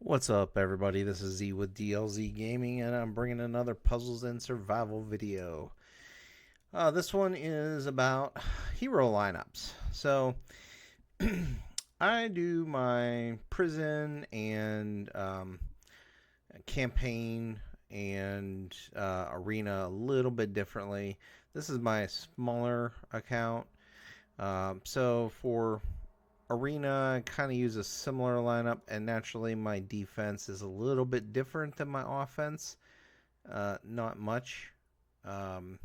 What's up, everybody? This is Z with DLZ Gaming, and I'm bringing another puzzles and survival video. This one is about hero lineups. So, I do my prison and campaign and arena a little bit differently. This is my smaller account. So, for Arena, I kind of use a similar lineup, and naturally, my defense is a little bit different than my offense. Not much. Um,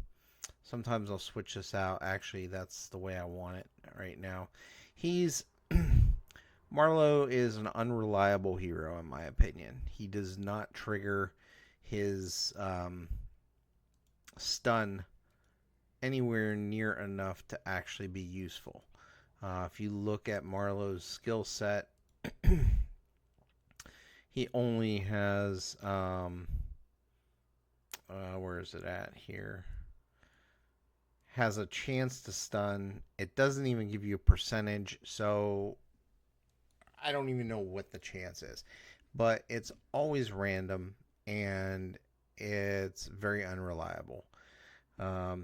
Sometimes I'll switch this out. Actually, that's the way I want it right now. He's Marlowe is an unreliable hero, in my opinion. He does not trigger his stun anywhere near enough to actually be useful. If you look at Marlowe's skill set, he only has where is it at here? Has a chance to stun. It doesn't even give you a percentage, so I don't even know what the chance is. But it's always random and it's very unreliable.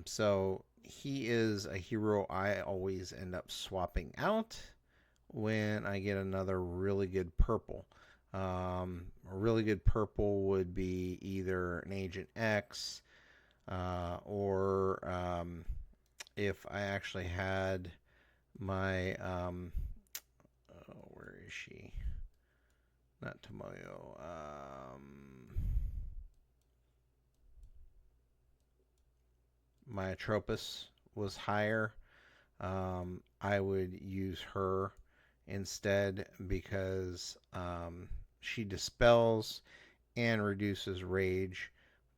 So he is a hero I always end up swapping out when I get another really good purple. A really good purple would be either an Agent X or if I actually had my where is she? Not Tomoyo. My Atropos was higher. I would use her instead because she dispels and reduces rage,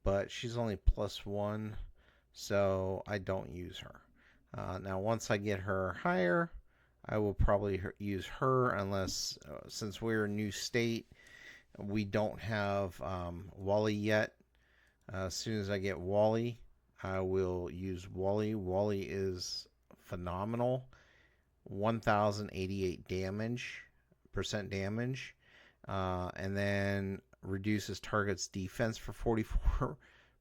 but she's only +1, so I don't use her. Now, once I get her higher, I will probably use her unless, since we're a new state, we don't have Wally yet. As soon as I get Wally, I will use Wally. Wally is phenomenal. 1088 damage, and then reduces target's defense for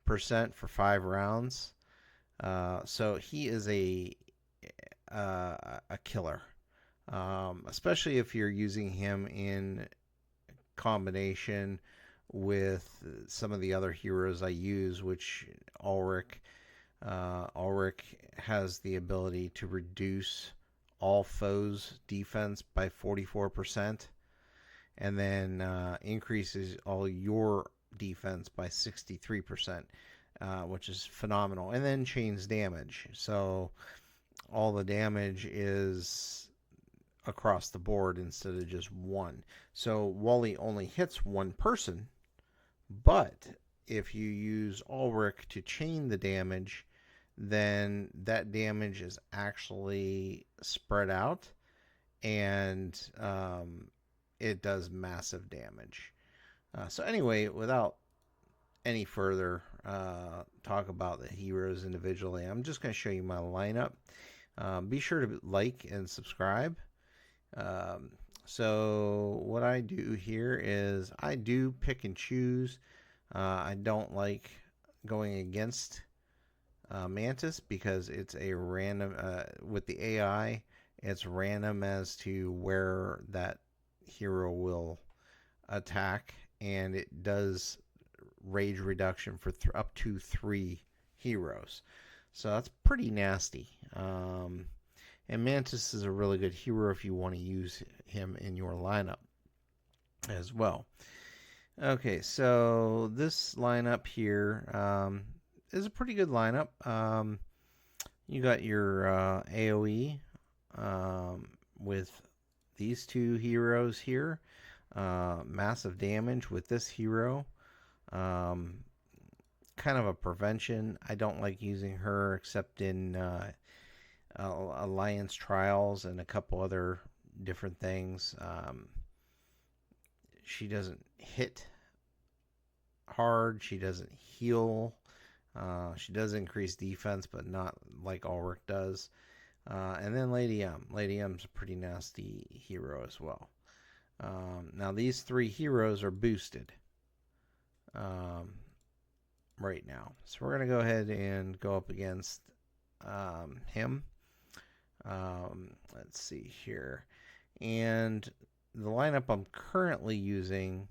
44% for 5 rounds. So he is a killer, especially if you're using him in combination with some of the other heroes I use, which Ulrich. Ulrich has the ability to reduce all foes' defense by 44%, and then increases all your defense by 63%, which is phenomenal. And then chains damage. So all the damage is across the board instead of just one. So Wally only hits one person, but if you use Ulrich to chain the damage, then that damage is actually spread out and it does massive damage. So, anyway, without any further talk about the heroes individually, I'm just going to show you my lineup. Be sure to like and subscribe. So what I do here is I do pick and choose. I don't like going against Mantis because it's a random, with the AI, it's random as to where that hero will attack, and it does rage reduction for up to 3 heroes. So that's pretty nasty. And Mantis is a really good hero if you want to use him in your lineup as well. Okay, so this lineup here is a pretty good lineup. You got your AoE with these 2 heroes here. Massive damage with this hero. Kind of a prevention. I don't like using her except in Alliance Trials and a couple other different things. She doesn't hit hard. She doesn't heal. She does increase defense, but not like Ulrich does. And then Lady M. Lady M's a pretty nasty hero as well. Now these three heroes are boosted right now. So we're going to go ahead and go up against him. Let's see here. And the lineup I'm currently using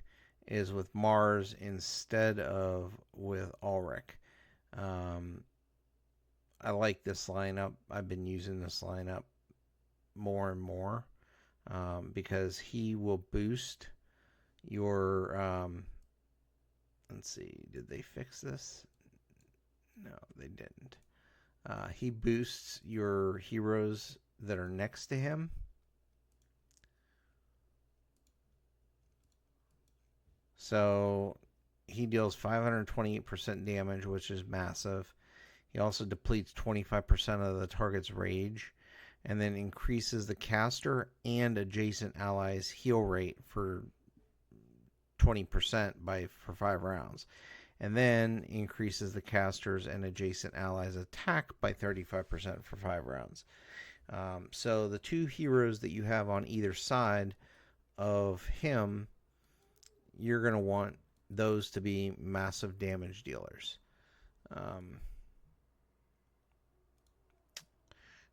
is with Mars instead of with Ulrich. I like this lineup. I've been using this lineup more and more because he will boost your. Let's see, did they fix this? No, they didn't. He boosts your heroes that are next to him. So he deals 528% damage, which is massive. He also depletes 25% of the target's rage, and then increases the caster and adjacent allies' heal rate for 20% for 5 rounds. And then increases the caster's and adjacent allies' attack by 35% for 5 rounds. So the two heroes that you have on either side of him, you're going to want those to be massive damage dealers.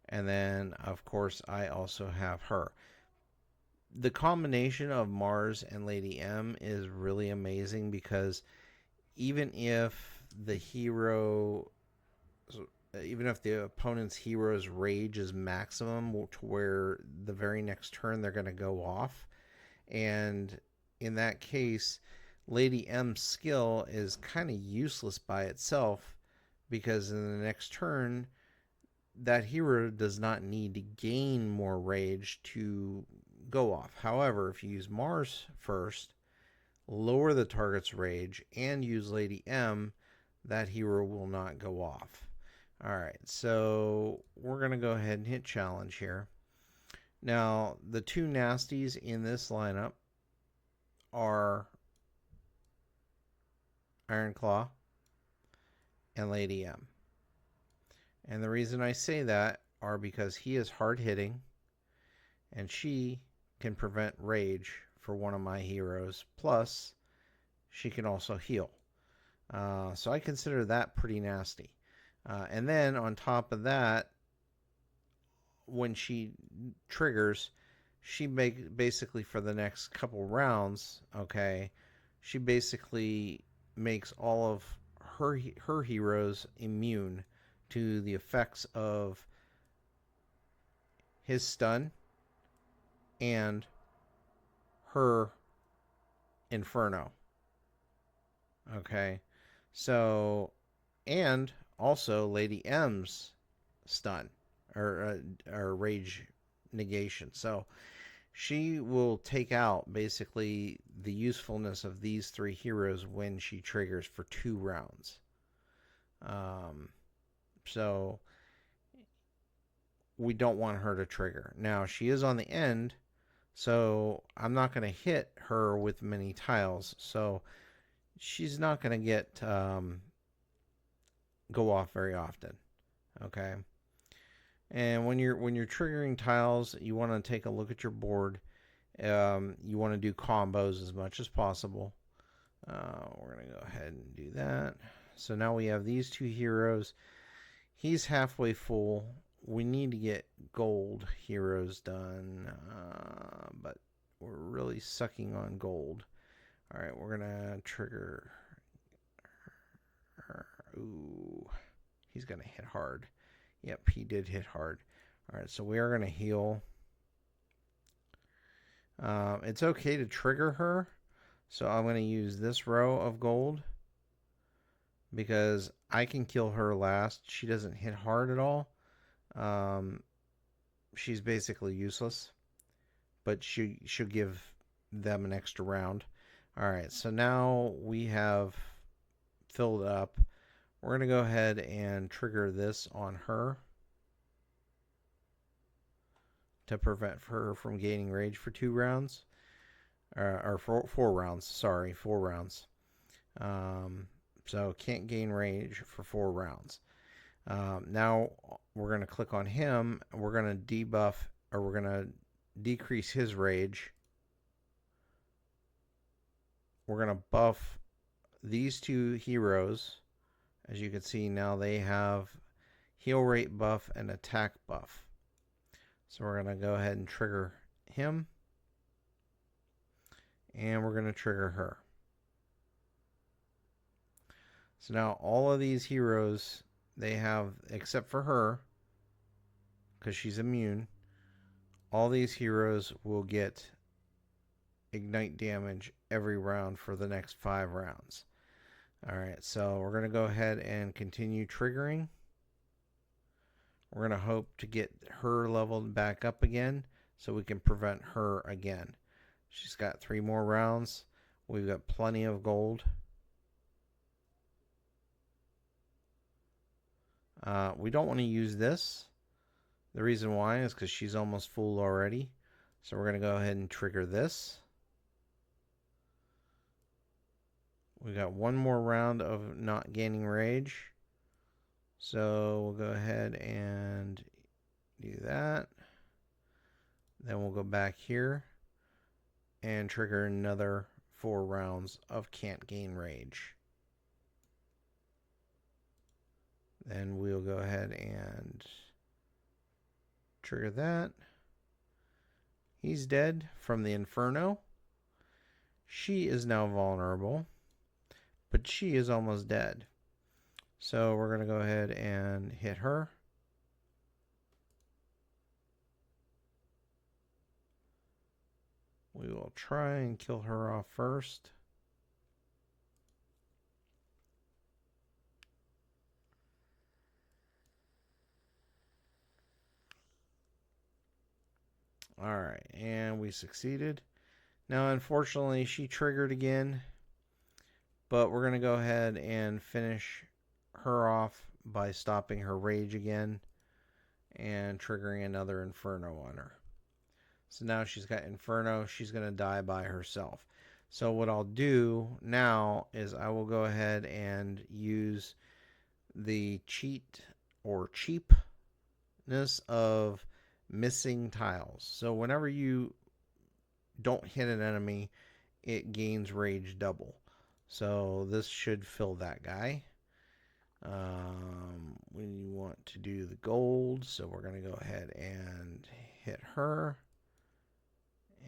And then, of course, I also have her. The combination of Mars and Lady M is really amazing because even if the opponent's hero's rage is maximum to where the very next turn they're going to go off, and in that case, Lady M's skill is kind of useless by itself because in the next turn, that hero does not need to gain more rage to go off. However, if you use Mars first, lower the target's rage, and use Lady M, that hero will not go off. Alright, so we're going to go ahead and hit challenge here. Now, the two nasties in this lineup are Ironclaw and Lady M. And the reason I say that are because he is hard hitting and she can prevent rage for one of my heroes. Plus, she can also heal. So I consider that pretty nasty. And then on top of that, when she triggers, she basically for the next couple rounds, okay, she basically makes all of her heroes immune to the effects of his stun and her inferno. Okay, so and also Lady M's stun or rage negation. So she will take out basically the usefulness of these three heroes when she triggers for 2 rounds. So we don't want her to trigger. Now she is on the end, so I'm not going to hit her with many tiles. So she's not going to get go off very often. Okay. And when you're triggering tiles, you want to take a look at your board. You want to do combos as much as possible. We're going to go ahead and do that. So now we have these two heroes. He's halfway full. We need to get gold heroes done, but we're really sucking on gold. All right, we're going to trigger. Ooh, he's going to hit hard. Yep, he did hit hard. All right, so we are going to heal. It's okay to trigger her, so I'm going to use this row of gold because I can kill her last. She doesn't hit hard at all. She's basically useless, but she'll give them an extra round. All right, so now we have filled up. We're going to go ahead and trigger this on her to prevent her from gaining rage for 2 rounds. Or 4 rounds, sorry, 4 rounds. So can't gain rage for 4 rounds. Now we're going to click on him. We're going to debuff, or we're going to decrease his rage we're going to buff these two heroes. As you can see now, they have heal rate buff and attack buff. So we're going to go ahead and trigger him. And we're going to trigger her. So now all of these heroes, they have, except for her, because she's immune, all these heroes will get ignite damage every round for the next 5 rounds. Alright, so we're going to go ahead and continue triggering. We're going to hope to get her leveled back up again so we can prevent her again. She's got 3 more rounds. We've got plenty of gold. We don't want to use this. The reason why is because she's almost full already. So we're going to go ahead and trigger this. We got 1 more round of not gaining rage. So we'll go ahead and do that. Then we'll go back here and trigger another 4 rounds of can't gain rage. Then we'll go ahead and trigger that. He's dead from the Inferno. She is now vulnerable, but she is almost dead. So we're going to go ahead and hit her. We will try and kill her off first. Alright, and we succeeded. Now, unfortunately, she triggered again, but we're going to go ahead and finish her off by stopping her rage again and triggering another Inferno on her. So now she's got Inferno. She's going to die by herself. So what I'll do now is I will go ahead and use the cheat or cheapness of missing tiles. So whenever you don't hit an enemy, it gains rage double. So this should fill that guy. We want to do the gold, so we're going to go ahead and hit her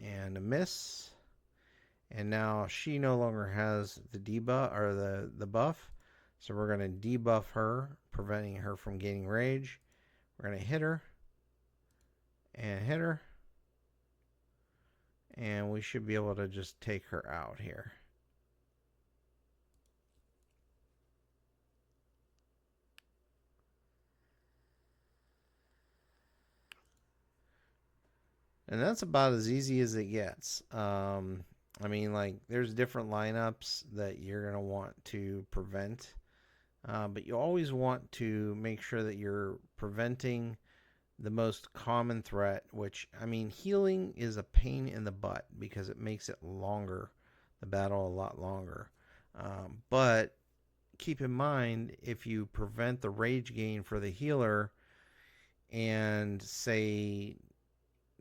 and a miss. And now she no longer has the debuff or the buff, so we're going to debuff her, preventing her from gaining rage. We're going to hit her and hit her, and we should be able to just take her out here. And that's about as easy as it gets. I mean, like, there's different lineups that you're going to want to prevent. But you always want to make sure that you're preventing the most common threat, which, I mean, healing is a pain in the butt because it makes it longer, the battle a lot longer. But keep in mind, if you prevent the rage gain for the healer and say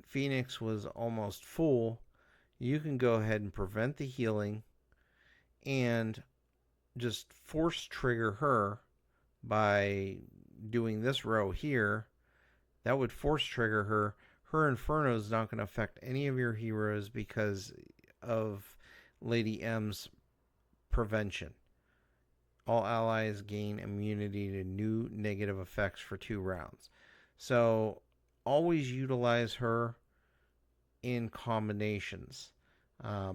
Phoenix was almost full, you can go ahead and prevent the healing and just force trigger her by doing this row here. That would force trigger her. Her Inferno is not going to affect any of your heroes because of Lady M's prevention. All allies gain immunity to new negative effects for 2 rounds. So always utilize her in combinations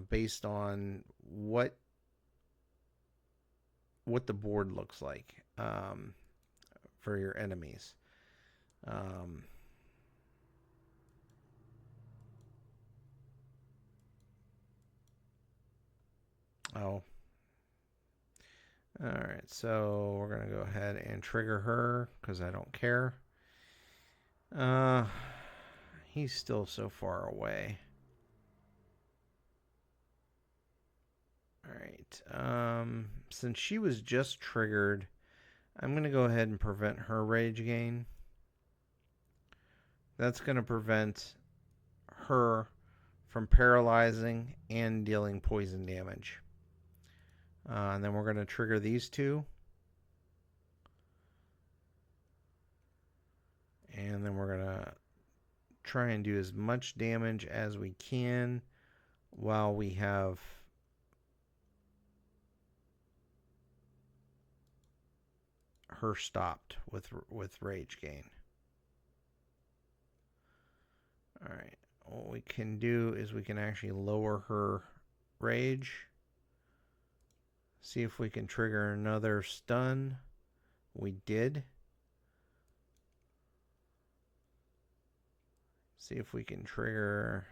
based on what the board looks like for your enemies. Alright, so we're going to go ahead and trigger her because I don't care. He's still so far away. Alright, since she was just triggered, I'm going to go ahead and prevent her rage gain. That's going to prevent her from paralyzing and dealing poison damage. And then we're going to trigger these two. And then we're going to try and do as much damage as we can while we have her stopped with rage gain. All right. What we can do is we can actually lower her rage. See if we can trigger another stun. We did. See if we can trigger.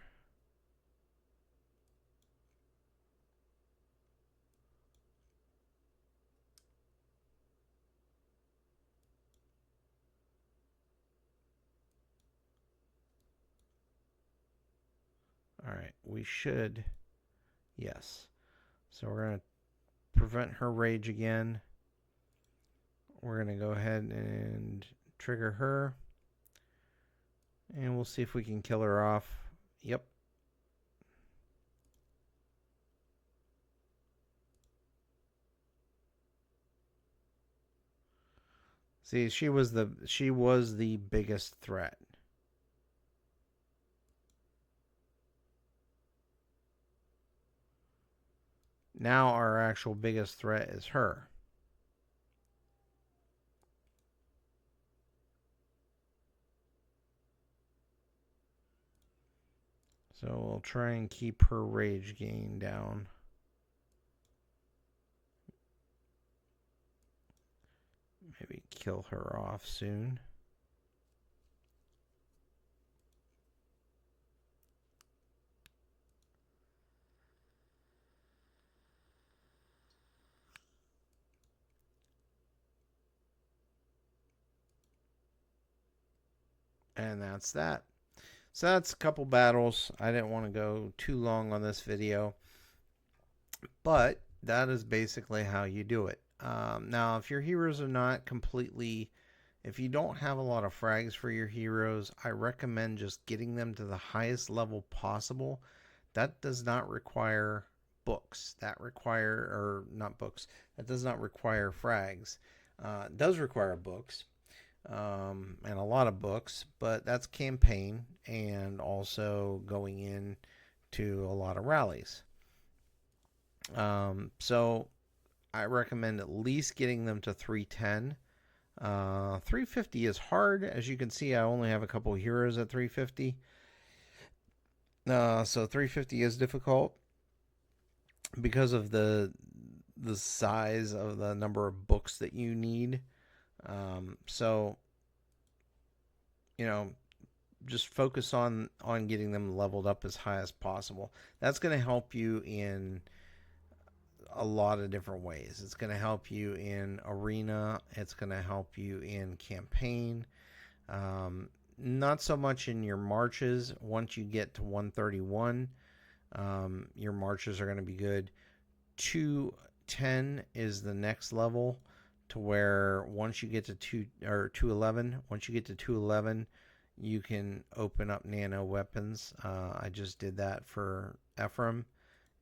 All right, we should. Yes. So we're going to prevent her rage again. We're going to go ahead and trigger her. And we'll see if we can kill her off. Yep. See, she was the biggest threat. Now our actual biggest threat is her. So we'll try and keep her rage gain down. Maybe kill her off soon. And that's that. So that's a couple battles. I didn't want to go too long on this video, but that is basically how you do it. Now, if your heroes are not completely, if you don't have a lot of frags for your heroes, I recommend just getting them to the highest level possible. That does not require books. That does not require frags. It does require books. And a lot of books, but that's campaign and also going in to a lot of rallies. So I recommend at least getting them to 310. 350 is hard. As you can see, I only have a couple of heroes at 350. So 350 is difficult because of the size of the number of books that you need. So, you know, just focus on getting them leveled up as high as possible. That's going to help you in a lot of different ways. It's going to help you in arena. It's going to help you in campaign. Not so much in your marches. Once you get to 131, your marches are going to be good. 210 is the next level, to where once you get to 211, you can open up nano weapons. I just did that for Ephraim,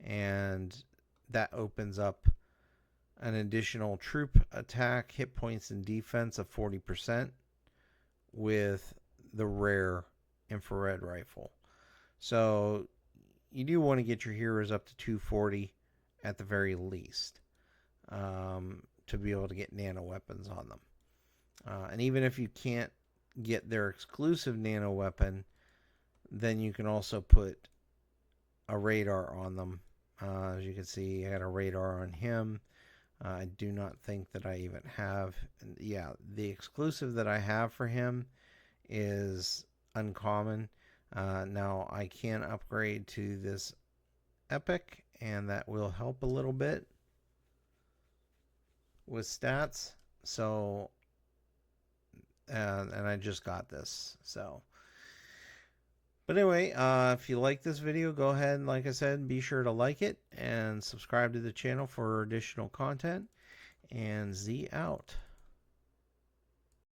and that opens up an additional troop attack, hit points, and defense of 40% with the rare infrared rifle. So you do want to get your heroes up to 240 at the very least, to be able to get nano weapons on them. And even if you can't get their exclusive nano weapon, then you can also put a radar on them. As you can see, I got a radar on him. I do not think that I even have. Yeah, the exclusive that I have for him is uncommon. Now I can upgrade to this epic, and that will help a little bit with stats. So, and I just got this. So, but anyway, if you like this video, go ahead and, like I said, be sure to like it and subscribe to the channel for additional content. And Z out.